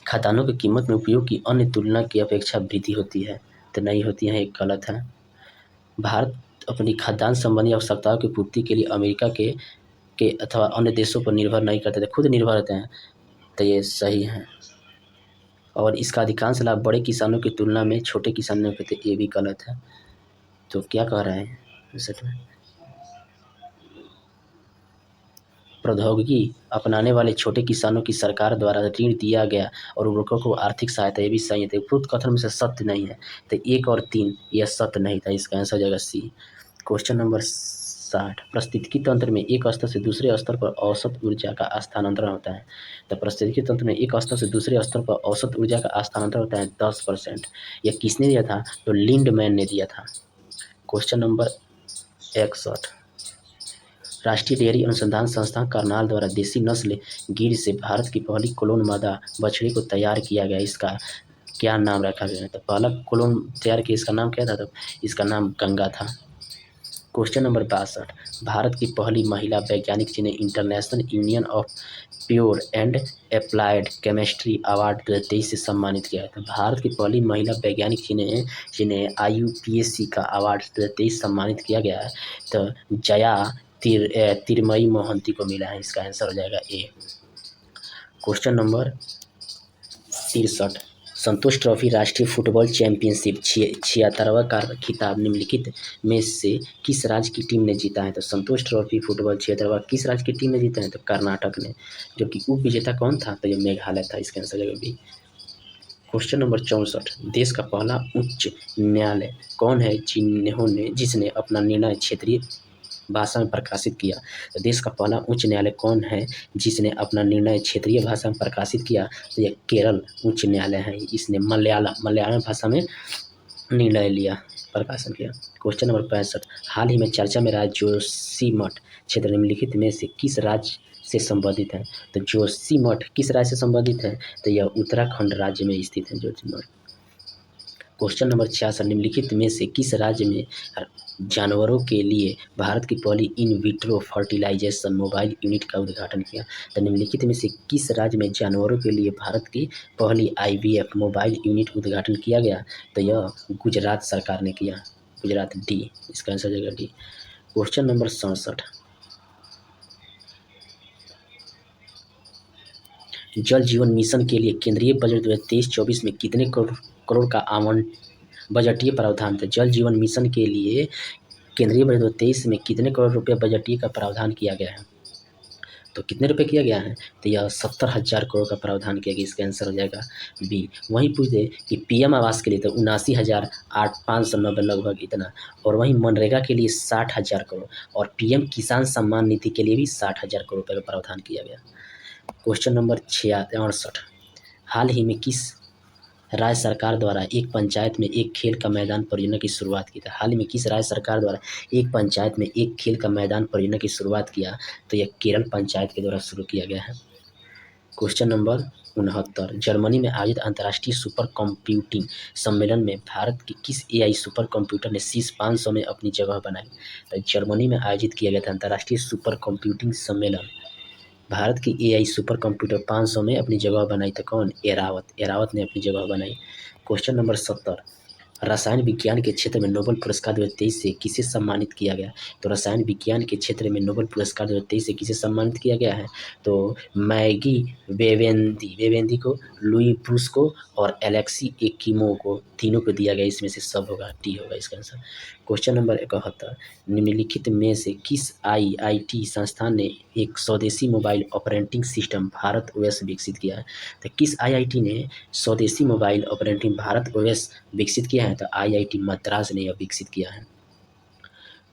खाद्यान्नों की कीमत में उपयोग की अन्य तुलना की अपेक्षा वृद्धि होती है, तो नहीं होती है, एक गलत है। भारत अपनी खाद्यान्न संबंधी आवश्यकताओं की पूर्ति के लिए अमेरिका के अथवा अन्य देशों पर निर्भर नहीं करते थे, खुद निर्भर रहते हैं, तो ये सही है। और इसका अधिकांश लाभ बड़े किसानों की तुलना में छोटे किसानों को, ये भी गलत है। तो क्या कह रहे हैं सच में, प्रौद्योगिकी अपनाने वाले छोटे किसानों की सरकार द्वारा ऋण दिया गया और उर्वरकों को आर्थिक सहायता, ये भी सही है। उपरोक्त कथन में से सत्य नहीं है, तो 1 और 3 यह सत्य नहीं था, इसका आंसर हो जाएगा सी। क्वेश्चन नंबर 60, पारिस्थितिकी तंत्र में एक स्तर से दूसरे स्तर पर औसत ऊर्जा का स्थानांतरण होता है। तो पारिस्थितिकी तंत्र में एक स्तर से दूसरे स्तर पर औसत ऊर्जा का स्थानांतरण होता है 10%। यह किसने दिया था? तो लिंडमैन ने दिया था। क्वेश्चन नंबर 61, राष्ट्रीय डेयरी अनुसंधान संस्थान करनाल द्वारा देसी नस्ल गिर से भारत की पहली क्लोन मादा बछड़ी को तैयार किया गया, इसका क्या नाम रखा गया? तो पहला क्लोन तैयार किया, इसका नाम क्या था? तो इसका नाम गंगा था। क्वेश्चन नंबर 62, भारत की पहली महिला वैज्ञानिक जिन्हें international union of pure and applied chemistry award 2023 से सम्मानित किया है। तो भारत की पहली महिला वैज्ञानिक जिन्हें IUPAC का अवार्ड 2023 सम्मानित किया गया है, तो जया तिरमई मोहंती को मिला है, इसका आंसर हो जाएगा ए। क्वेश्चन नंबर 63, संतोष ट्रॉफी राष्ट्रीय फुटबॉल चैंपियनशिप 76वां खिताब निम्नलिखित में से किस राज्य की टीम ने जीता है? तो संतोष ट्रॉफी फुटबॉल 76वां किस राज्य की टीम ने जीता है? तो कर्नाटक ने। जबकि उप विजेता कौन था? तो ये मेघालय था, इसका आंसर जगह बी। क्वेश्चन नंबर 64, देश का पहला उच्च न्यायालय कौन है जिसने अपना निर्णय क्षेत्रीय भाषा में प्रकाशित किया? तो देश का पहला उच्च न्यायालय कौन है जिसने अपना निर्णय क्षेत्रीय भाषा में प्रकाशित किया? तो यह केरल उच्च न्यायालय है, इसने मलयालम भाषा में निर्णय लिया, प्रकाशन किया। क्वेश्चन नंबर 65, हाल ही में चर्चा में रहा जोशीमठ क्षेत्र निम्नलिखित में से किस राज्य से संबंधित है? तो जोशीमठ किस राज्य से संबंधित है? तो यह उत्तराखंड राज्य में स्थित है जोशीमठ। क्वेश्चन नंबर 66, निम्नलिखित में से किस राज्य में जानवरों के लिए भारत की पहली in vitro fertilization mobile unit का उद्घाटन किया? तो निम्नलिखित में से किस राज्य में जानवरों के लिए भारत की पहली IVF मोबाइल यूनिट उद्घाटन किया गया? तो यह गुजरात सरकार ने किया। गुजरात, डी, इसका आंसर हो जाएगा डी। क्वेश्चन नंबर 67, जल जीवन मिशन के लिए केंद्रीय बजट 2023-24 में कितने करोड़ का बजटीय प्रावधान था? जल जीवन मिशन के लिए केंद्रीय बजट 2023 में कितने करोड़ रुपए बजटीय का प्रावधान किया गया है? तो कितने रुपए किया गया है? तो यह 70,000 करोड़ का प्रावधान किया गया। इसका आंसर हो जाएगा बी। वहीं पूछ दे कि PM आवास के लिए तो 79,590 लगभग इतना, और वहीं मनरेगा के लिए 60,000 करोड़, और PM किसान सम्मान निधि के लिए भी 60,000 करोड़ रुपये का प्रावधान किया गया। क्वेश्चन नंबर 68, हाल ही में किस राज्य सरकार द्वारा एक पंचायत में एक खेल का मैदान परियोजना की शुरुआत की थी? हाल ही में किस राज्य सरकार द्वारा एक पंचायत में एक खेल का मैदान परियोजना की शुरुआत किया? तो यह केरल पंचायत के द्वारा शुरू किया गया है। क्वेश्चन नंबर 69, जर्मनी में आयोजित अंतर्राष्ट्रीय सुपर कंप्यूटिंग सम्मेलन में भारत के किस AI सुपर कंप्यूटर ने शीर्ष 500 में अपनी जगह बनाई? तो जर्मनी में आयोजित किया गया था अंतर्राष्ट्रीय सुपर कंप्यूटिंग सम्मेलन, भारत की AI सुपर कंप्यूटर 500 में अपनी जगह बनाई तो कौन? एरावत ने अपनी जगह बनाई। क्वेश्चन नंबर 70, रसायन विज्ञान के क्षेत्र में नोबेल पुरस्कार 2023 से किसे सम्मानित किया गया? तो रसायन विज्ञान के क्षेत्र में नोबेल पुरस्कार 2023 से किसे सम्मानित किया गया है? तो मैगी वेवेंदी को, लुई ब्रूस को और एलेक्सी एकिमो को, तीनों को दिया गया। इसमें से सब होगा, टी होगा इसका आंसर। क्वेश्चन नंबर 71, निम्नलिखित में से किस IIT संस्थान ने एक स्वदेशी mobile operating system Bharat OS विकसित किया है? तो किस IIT ने स्वदेशी मोबाइल ऑपरेटिंग भारत OS विकसित किया है? तो IIT मद्रास ने यह विकसित किया है।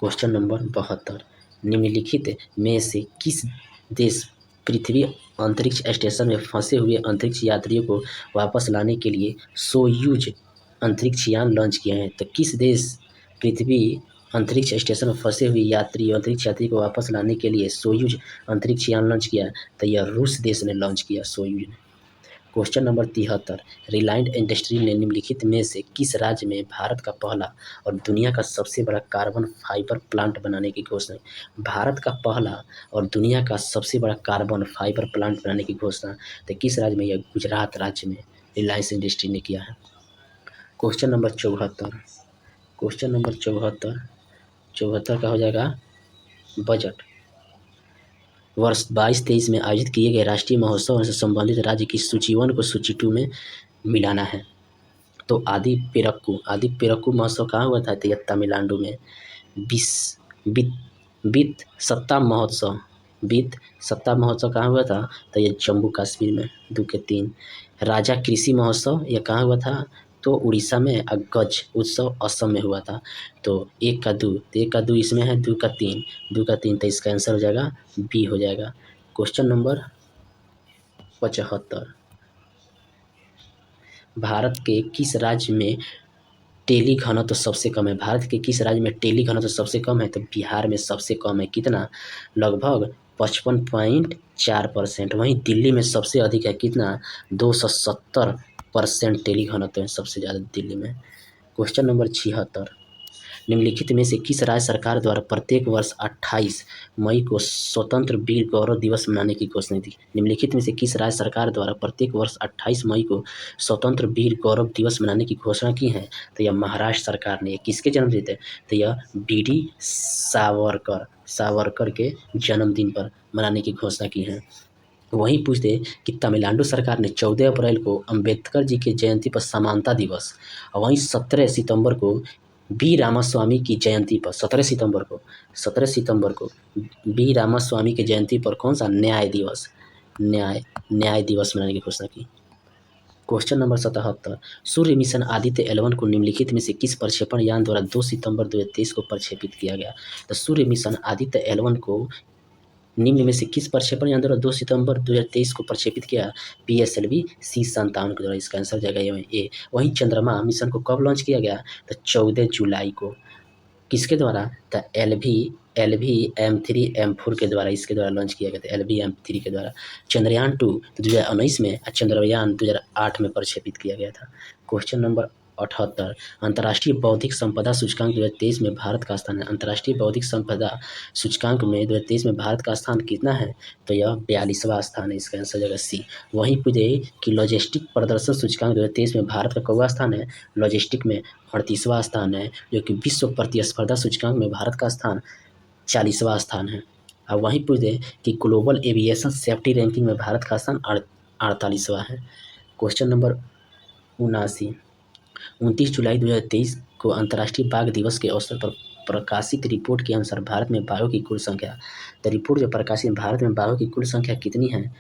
क्वेश्चन नंबर 72, निम्नलिखित में से किस देश पृथ्वी अंतरिक्ष स्टेशन में फंसे हुए अंतरिक्ष यात्रियों को वापस लाने के लिए सोयूज अंतरिक्ष यान लॉन्च किए हैं? तो किस देश पृथ्वी अंतरिक्ष स्टेशन में फंसे हुए अंतरिक्ष यात्री को वापस लाने के लिए सोयूज अंतरिक्ष यान लॉन्च किया? तो यह रूस देश ने लॉन्च किया, सोयूज ने। क्वेश्चन नंबर 73, रिलायंस इंडस्ट्री ने निम्नलिखित में से किस राज्य में भारत का पहला और दुनिया का सबसे बड़ा कार्बन फाइबर प्लांट बनाने की घोषणा? भारत का पहला और दुनिया का सबसे बड़ा कार्बन फाइबर प्लांट बनाने की घोषणा तो किस राज्य में? यह गुजरात राज्य में रिलायंस इंडस्ट्री ने किया है। क्वेश्चन नंबर 74 का हो जाएगा बजट। वर्ष 22-23 में आयोजित किए गए राष्ट्रीय महोत्सव से संबंधित राज्य की सूची 1 को सूची 2 में मिलाना है। तो आदि पेरक्कू महोत्सव कहाँ हुआ था? तो यह तमिलनाडु में। बीत सत्ता महोत्सव कहाँ हुआ था? तो यह जम्मू कश्मीर में। 2 के 3, राजा कृषि महोत्सव यह कहाँ हुआ था? तो उड़ीसा में। गज उत्सव असम में हुआ था। तो 1 का 2 इसमें है, 2 का 3 तो इसका आंसर हो जाएगा बी हो जाएगा। क्वेश्चन नंबर 75, भारत के किस राज्य में टेली घनत्व सबसे कम है? भारत के किस राज्य में टेली घनत्व सबसे कम है? तो बिहार में सबसे कम है। कितना? लगभग 55.4%। वहीं दिल्ली में सबसे अधिक है। कितना? 270% टेली घनत्व है, सबसे ज़्यादा दिल्ली में। क्वेश्चन नंबर 76, निम्नलिखित में से किस राज्य सरकार द्वारा प्रत्येक वर्ष 28 मई को स्वतंत्र वीर गौरव दिवस मनाने की घोषणा थी? निम्नलिखित में से किस राज्य सरकार द्वारा प्रत्येक वर्ष 28 मई को स्वतंत्र वीर गौरव दिवस मनाने की घोषणा की है? तो यह महाराष्ट्र सरकार ने। किसके जन्मदिन है? तो यह BD सावरकर के जन्मदिन पर मनाने की घोषणा की है। वहीं पूछते कि तमिलनाडु सरकार ने 14 अप्रैल को अंबेडकर जी की जयंती पर समानता दिवस, और वहीं 17 सितंबर को बी रामास्वामी की जयंती पर 17 सितंबर को बी रामास्वामी की जयंती पर कौन सा न्याय दिवस मनाने की घोषणा की। क्वेश्चन नंबर 77, सूर्य मिशन आदित्य L1 को निम्नलिखित में से किस प्रक्षेपण यान द्वारा 2 सितंबर 2023 को प्रक्षेपित किया गया? तो सूर्य मिशन आदित्य L1 को निम्न में से किस प्रक्षेपण यान द्वारा 2 सितंबर 2023 को प्रक्षेपित किया? PSLV C57 के द्वारा। इसका आंसर जाएगा ए। वहीं चंद्रमा मिशन को कब लॉन्च किया गया? तो 14 जुलाई को। किसके द्वारा? तो LV M3 के द्वारा, इसके द्वारा लॉन्च किया गया था, LV M3 के द्वारा। चंद्रयान 2 2019 में और चंद्रयान 2008 में प्रक्षेपित किया गया था। Question number 78। अंतर्राष्ट्रीय बौद्धिक संपदा सूचकांक 2023 में भारत का स्थान है। अंतर्राष्ट्रीय बौद्धिक संपदा सूचकांक में 2023 में भारत का स्थान कितना है? तो यह 42वां स्थान है। इसका आंसर हो जाएगा सी। वहीं पूछे कि लॉजिस्टिक प्रदर्शन सूचकांक 2023 में भारत का कौवा स्थान है? लॉजिस्टिक में 38वां स्थान है, जो कि विश्व प्रतिस्पर्धा सूचकांक में भारत का स्थान 40वां स्थान है। अब वहीं पूछ दे कि ग्लोबल एविएशन सेफ्टी रैंकिंग में भारत का स्थान 48वां है। Question number 79। 29 जुलाई 2023 को अंतर्राष्ट्रीय बाघ दिवस के अवसर पर प्रकाशित रिपोर्ट के अनुसार भारत में बाघों की कुल संख्या, तो रिपोर्ट जो प्रकाशित भारत में बाघों की कुल संख्या कितनी है?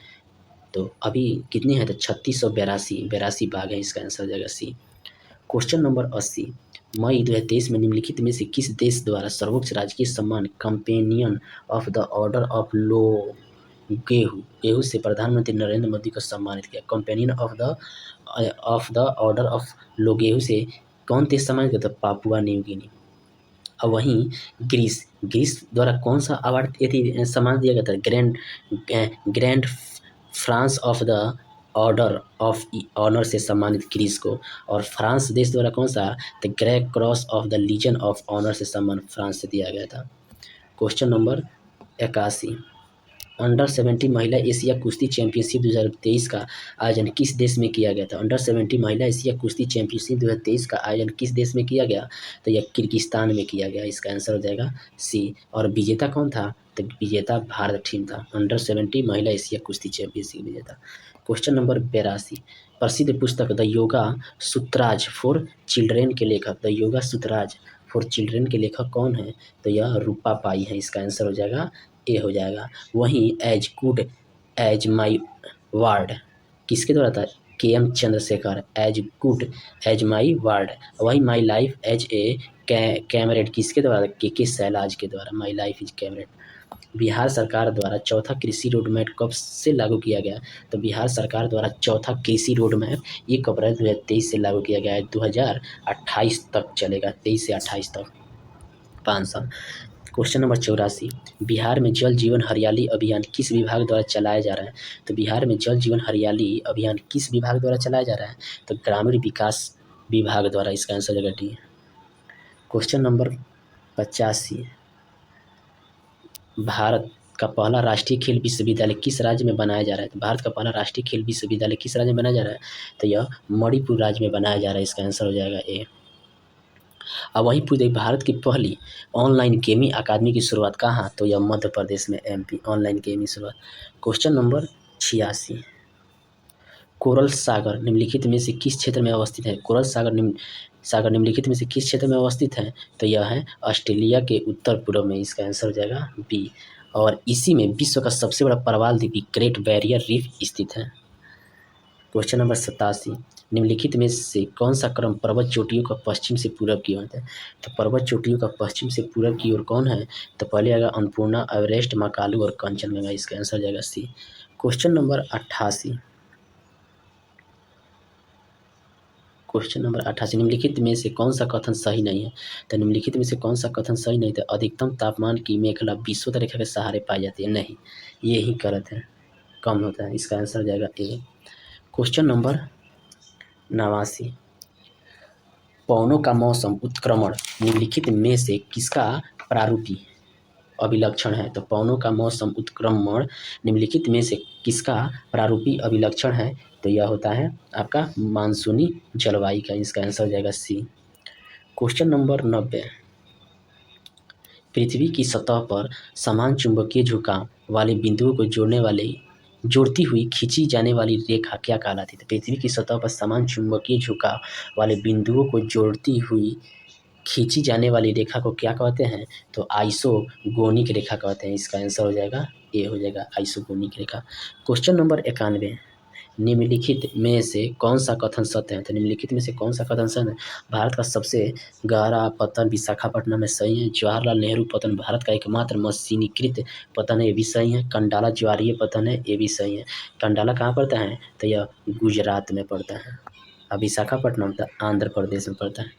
तो अभी कितनी है? तो 3682 बाघ है। इसका आंसर हो जाएगा सी। Question number 80। मई 2023 में निम्नलिखित में से किस देश द्वारा सर्वोच्च राजकीय सम्मान companion of the order of गेहूं से प्रधानमंत्री नरेंद्र मोदी को सम्मानित किया? Companion of the order of Logohu से कौन देश सम्मानित किया? तो पापुआ न्यू गिनी। और वहीं ग्रीस द्वारा कौन सा अवार्ड सम्मान दिया गया था? Grand cross of the order of honour से सम्मानित ग्रीस को। और फ्रांस देश द्वारा कौन सा? The grey cross of the legion of honour से सम्मान फ्रांस से दिया गया था। Question number 81। अंडर 70 महिला एशिया कुश्ती चैंपियनशिप 2023 का आयोजन किस देश में किया गया था? अंडर 70 महिला एशिया कुश्ती चैंपियनशिप 2023 का आयोजन किस देश में किया गया? तो यह किर्गिस्तान में किया गया। इसका आंसर हो जाएगा सी। और विजेता कौन था? तो विजेता भारत टीम था। अंडर 70 महिला एशिया कुश्ती चैंपियनशिप विजेता। Question number 82। प्रसिद्ध पुस्तक द योगा सूत्राज फॉर चिल्ड्रेन के लेखक, द योगा सूत्राज फॉर चिल्ड्रेन के लेखक कौन है? तो यह रूपा पाई है। इसका आंसर हो जाएगा ए हो जाएगा। वहीं as good as my word किसके द्वारा था? KM Chandrashekhar. As good as my word. वही माई लाइफ एज ए कैमरेड किसके द्वारा? के शैलाज के द्वारा। My life is comrade. Bihar सरकार द्वारा चौथा कृषि रोड मैप कब से लागू किया गया? तो बिहार सरकार द्वारा चौथा कृषि रोड मैप 1 अप्रैल 2023 से लागू किया गया है। 2028 तक चलेगा। 23 से 28 तक 5 साल। Question number 84। बिहार में जल जीवन हरियाली अभियान किस विभाग द्वारा चलाया जा रहा है? तो बिहार में जल जीवन हरियाली अभियान किस विभाग द्वारा चलाया जा रहा है? तो ग्रामीण विकास विभाग द्वारा। इसका आंसर हो जाएगा डी। Question number 85। भारत का पहला राष्ट्रीय खेल विश्वविद्यालय किस राज्य में बनाया जा रहा है? तो भारत का पहला राष्ट्रीय खेल विश्वविद्यालय किस राज्य में बनाया जा रहा है? तो यह मणिपुर राज्य में बनाया जा रहा है। इसका आंसर हो जाएगा ए। अब वही पूछ रही भारत की पहली ऑनलाइन गेमिंग अकादमी की शुरुआत कहाँ? तो यह मध्य प्रदेश में MP ऑनलाइन गेमिंग शुरुआत। Question number 86। कोरल सागर निम्नलिखित में से किस क्षेत्र में अवस्थित है? कोरल सागर निम्नलिखित में से किस क्षेत्र में अवस्थित है? तो यह है ऑस्ट्रेलिया के उत्तर पूर्व में। इसका आंसर हो जाएगा बी। और इसी में विश्व का सबसे बड़ा प्रवाल द्वीप ग्रेट बैरियर रीफ स्थित है। Question number 87। निम्नलिखित में से कौन सा क्रम पर्वत चोटियों का पश्चिम से पूरब की ओर है? तो पर्वत चोटियों का पश्चिम से पूरब की ओर कौन है? तो पहले आएगा अन्नपूर्णा, एवरेस्ट, मकालू और कंचनजंगा। इसका आंसर हो जाएगा C. Question number 88। Question number 88। निम्नलिखित में से कौन सा कथन सही नहीं है? तो निम्नलिखित में से कौन सा कथन सही नहीं? तो अधिकतम तापमान की मेखला विषुवत रेखा के सहारे पाई जाती है। नहीं, ये ही गलत है, कम होता है। इसका आंसर हो जाएगा ए। Question number 89। पवनों का मौसम उत्क्रमण निम्नलिखित में से किसका प्रारूपी अभिलक्षण है? तो पवनों का मौसम उत्क्रमण निम्नलिखित में से किसका प्रारूपी अभिलक्षण है? तो यह होता है आपका मानसूनी जलवायु का। इसका आंसर हो जाएगा सी। Question number 90। पृथ्वी की सतह पर समान चुंबकीय झुकाव वाले बिंदुओं को जोड़ती हुई खींची जाने वाली रेखा क्या कहलाती है? तो पृथ्वी की सतह पर समान चुंबकीय झुकाव वाले बिंदुओं को जोड़ती हुई खींची जाने वाली रेखा को क्या कहते हैं? तो आइसोगोनिक रेखा कहते हैं। इसका आंसर हो जाएगा ए हो जाएगा आइसोगोनिक रेखा। Question number 91। निम्नलिखित में से कौन सा कथन सत्य है? तो निम्नलिखित में से कौन सा कथन सत्य है? भारत का सबसे गहरा पतन विशाखापट्टनम में सही है। जवाहरलाल नेहरू पतन भारत का एकमात्र मशीनीकृत पतन है, ये भी सही है। कंडाला ज्वारीय पतन है, ये भी सही है। कंडाला कहाँ पड़ता है? तो यह गुजरात में पड़ता है। अब विशाखापट्टनम तो आंध्र प्रदेश में पड़ता है।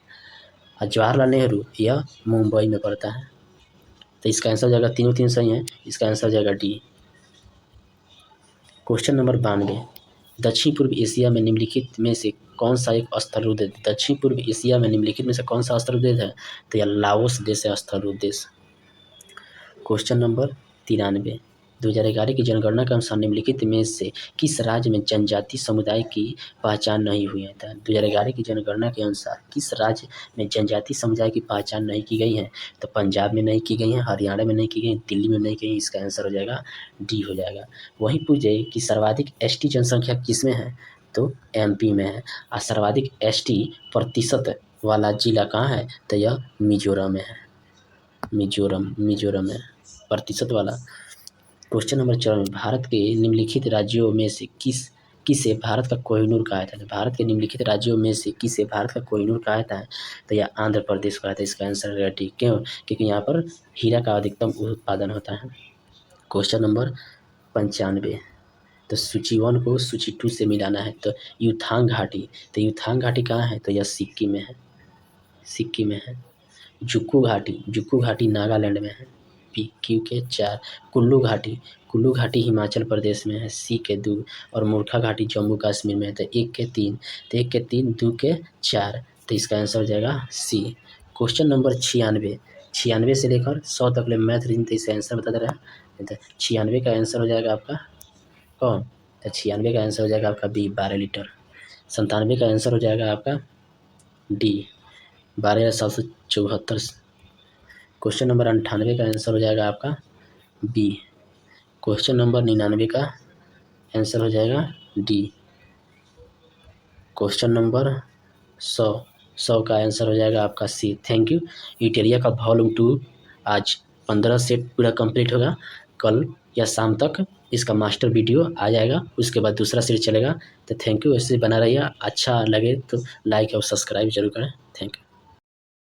और जवाहरलाल नेहरू यह मुंबई में पड़ता है। तो इसका आंसर हो जाएगा, तीनों सही है। इसका आंसर हो जाएगा डी। Question number 92। दक्षिण पूर्व एशिया में निम्नलिखित में से कौन सा एक स्थल देश, दक्षिण पूर्व एशिया में निम्नलिखित में से कौन सा स्थल देश है? तो यह लाओस देश है, स्थल देश। क्वेश्चन नंबर 93, 2011 की जनगणना के अनुसार निम्नलिखित में से किस राज्य में जनजाति समुदाय की पहचान नहीं हुई है? 2011 की जनगणना के अनुसार किस राज्य में जनजाति समुदाय की पहचान नहीं की गई है? तो पंजाब में नहीं की गई है, हरियाणा में नहीं की गई, दिल्ली में नहीं की गई। इसका आंसर हो जाएगा डी हो जाएगा। वहीं पूछे कि सर्वाधिक एसटी जनसंख्या किसमें है? तो एमपी में है। और सर्वाधिक एसटी प्रतिशत वाला जिला कहाँ है? तो यह मिजोरम में है। मिजोरम में प्रतिशत वाला। क्वेश्चन नंबर 54, भारत के निम्नलिखित राज्यों में से किसे भारत का कोहिनूर कहा जाता है? भारत के निम्नलिखित राज्यों में से किसे भारत का कोहिनूर कहा जाता है? तो यह आंध्र प्रदेश कहा जाता है। इसका आंसर है डी। क्यों? क्योंकि यहाँ पर हीरा का अधिकतम उत्पादन होता है। क्वेश्चन नंबर 95, तो सूची 1 को सूची 2 से मिलाना है। तो युथांग घाटी, तो युथांग घाटी कहाँ है? तो यह सिक्किम में है, सिक्किम में है। जुक्कू घाटी नागालैंड में है, PQ के 4। कुल्लू घाटी हिमाचल प्रदेश में है, C के 2। और मूर्खा घाटी जम्मू कश्मीर में है। तो 1 के 3, तो 1 के 3, 2 के 4, तो इसका आंसर हो जाएगा C। क्वेश्चन नंबर 96 से लेकर 100 तक ले मैथ रीजनिंग, तो इसका आंसर बता दे रहा है। तो 96 का आंसर हो जाएगा आपका कौन? तो 96 का आंसर हो जाएगा आपका B, 12 लीटर। 97 का आंसर हो जाएगा आपका D, 12,774। क्वेश्चन नंबर 98 का आंसर हो जाएगा आपका B। क्वेश्चन नंबर 99 का आंसर हो जाएगा D। क्वेश्चन नंबर 100 का आंसर हो जाएगा आपका C। Thank you. यूटेरिया का वॉल्यूम 2 आज 15 सेट पूरा कंप्लीट होगा। कल या शाम तक इसका मास्टर वीडियो आ जाएगा, उसके बाद दूसरा सीरीज चलेगा। तो थैंक यू। ऐसे बना रहिए, अच्छा लगे तो लाइक और सब्सक्राइब जरूर करें। Thank you.